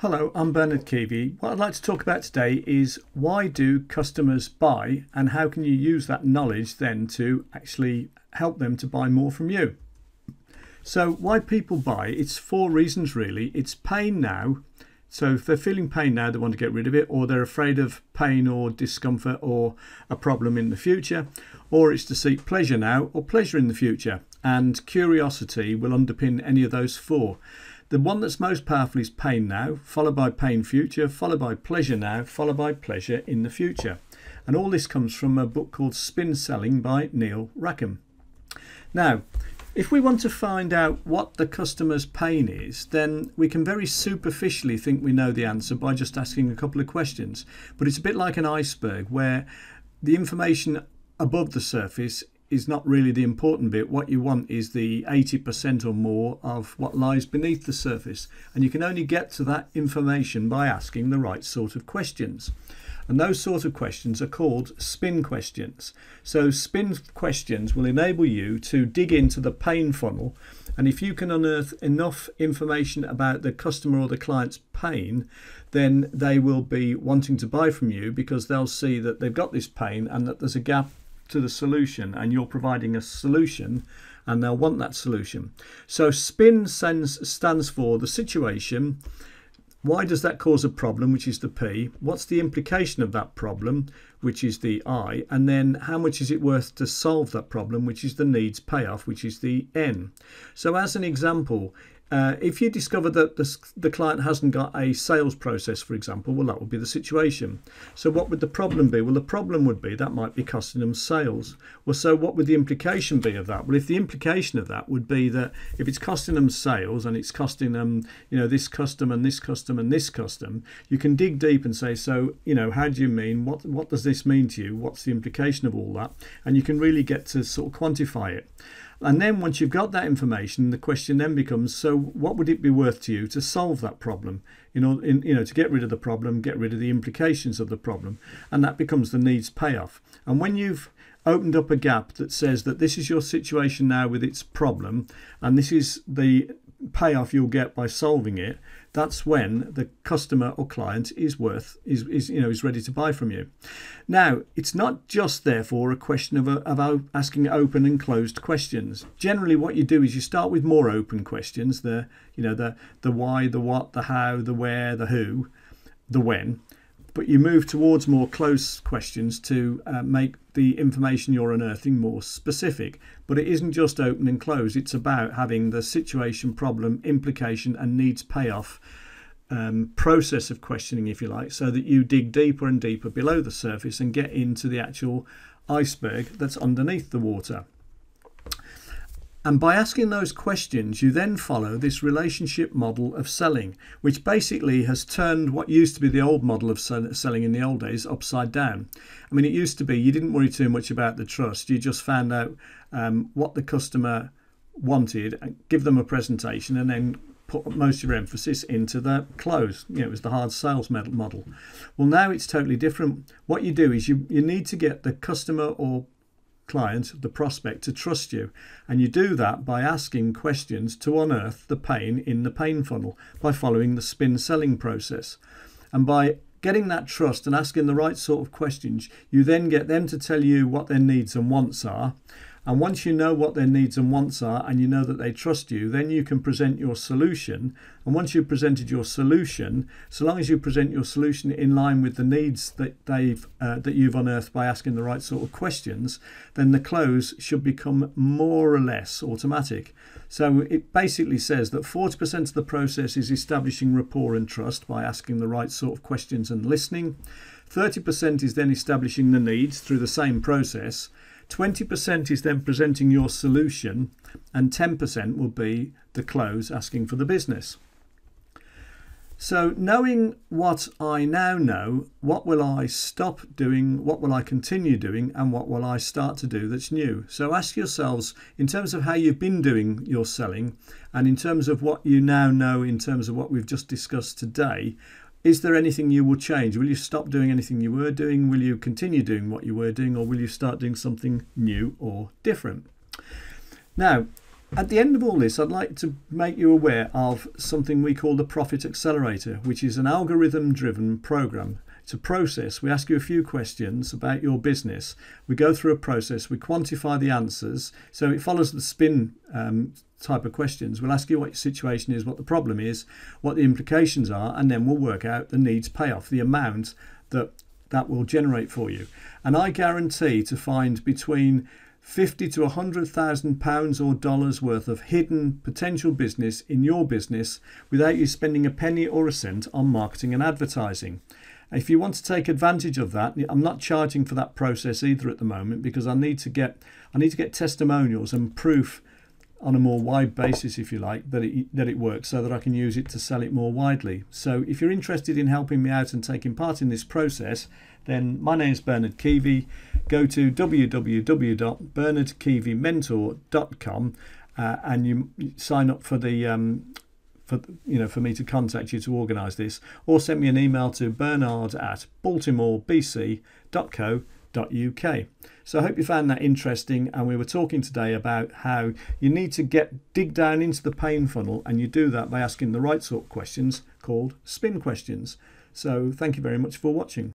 Hello, I'm Bernard Keevy. What I'd like to talk about today is why do customers buy and how can you use that knowledge then to actually help them to buy more from you. So why people buy, it's four reasons really. It's pain now. So if they're feeling pain now, they want to get rid of it, or they're afraid of pain or discomfort or a problem in the future, or it's to seek pleasure now or pleasure in the future. And curiosity will underpin any of those four. The one that's most powerful is pain now, followed by pain future, followed by pleasure now, followed by pleasure in the future. And all this comes from a book called Spin Selling by Neil Rackham. Now, if we want to find out what the customer's pain is, then we can very superficially think we know the answer by just asking a couple of questions. But it's a bit like an iceberg where the information above the surface is not really the important bit. What you want is the 80% or more of what lies beneath the surface. And you can only get to that information by asking the right sort of questions. And those sort of questions are called spin questions. So spin questions will enable you to dig into the pain funnel. And if you can unearth enough information about the customer or the client's pain, then they will be wanting to buy from you because they'll see that they've got this pain and that there's a gap to the solution, and you're providing a solution, and they'll want that solution. So spin stands for the situation. Why does that cause a problem, which is the P? What's the implication of that problem, which is the I? And then how much is it worth to solve that problem, which is the needs payoff, which is the N. So as an example, if you discover that the client hasn't got a sales process, for example, well, that would be the situation. So what would the problem be? Well, the problem would be that might be costing them sales. Well, so what would the implication be of that? Well, if the implication of that would be that if it's costing them sales and it's costing them, this custom and this custom and this custom, you can dig deep and say, so, how do you mean? What does this mean to you? What's the implication of all that? And you can really get to sort of quantify it. And then once you've got that information, the question then becomes, so what would it be worth to you to solve that problem? To get rid of the problem, get rid of the implications of the problem. And that becomes the needs payoff. And when you've opened up a gap that says that this is your situation now with its problem, and this is the payoff you'll get by solving it, that's when the customer or client is ready to buy from you. Now, it's not just therefore a question of asking open and closed questions. Generally, what you do is you start with more open questions, the why, the what, the how, the where, the who, the when. But you move towards more close questions to make the information you're unearthing more specific. But it isn't just open and close. It's about having the situation, problem, implication and needs payoff process of questioning, if you like, so that you dig deeper and deeper below the surface and get into the actual iceberg that's underneath the water. And by asking those questions, you then follow this relationship model of selling, which basically has turned what used to be the old model of selling in the old days upside down. I mean, it used to be you didn't worry too much about the trust. You just found out what the customer wanted, give them a presentation, and then put most of your emphasis into the close. It was the hard sales model. Well, now it's totally different. What you do is you need to get the customer or client, the prospect, to trust you, and you do that by asking questions to unearth the pain in the pain funnel by following the spin selling process. And by getting that trust and asking the right sort of questions, you then get them to tell you what their needs and wants are. And once you know what their needs and wants are and you know that they trust you, then you can present your solution. And once you've presented your solution, so long as you present your solution in line with the needs that you've unearthed by asking the right sort of questions, then the close should become more or less automatic. So it basically says that 40% of the process is establishing rapport and trust by asking the right sort of questions and listening. 30% is then establishing the needs through the same process. 20% is then presenting your solution, and 10% will be the close, asking for the business. So knowing what I now know, what will I stop doing, what will I continue doing, and what will I start to do that's new? So ask yourselves, in terms of how you've been doing your selling, and in terms of what you now know, in terms of what we've just discussed today, is there anything you will change? Will you stop doing anything you were doing? Will you continue doing what you were doing? Or will you start doing something new or different? Now, At the end of all this, I'd like to make you aware of something we call the Profit Accelerator, which is an algorithm-driven program. It's a process. We ask you a few questions about your business. We go through a process. We quantify the answers. So it follows the spin type of questions. We'll ask you what your situation is, what the problem is, what the implications are, and then we'll work out the needs payoff, the amount that will generate for you. And I guarantee to find between £50,000 to £100,000 or dollars worth of hidden potential business in your business without you spending a penny or a cent on marketing and advertising. If you want to take advantage of that, I'm not charging for that process either at the moment, because I need to get testimonials and proof on a more wide basis, if you like, that it works, so that I can use it to sell it more widely. So if you're interested in helping me out and taking part in this process, then my name is Bernard Keevy. Go to www.bernardkeevymentor.com and you sign up for for me to contact you to organise this, or send me an email to bernard@baltimorebc.co.uk. So I hope you found that interesting, and we were talking today about how you need to dig down into the pain funnel, and you do that by asking the right sort of questions called spin questions. So thank you very much for watching.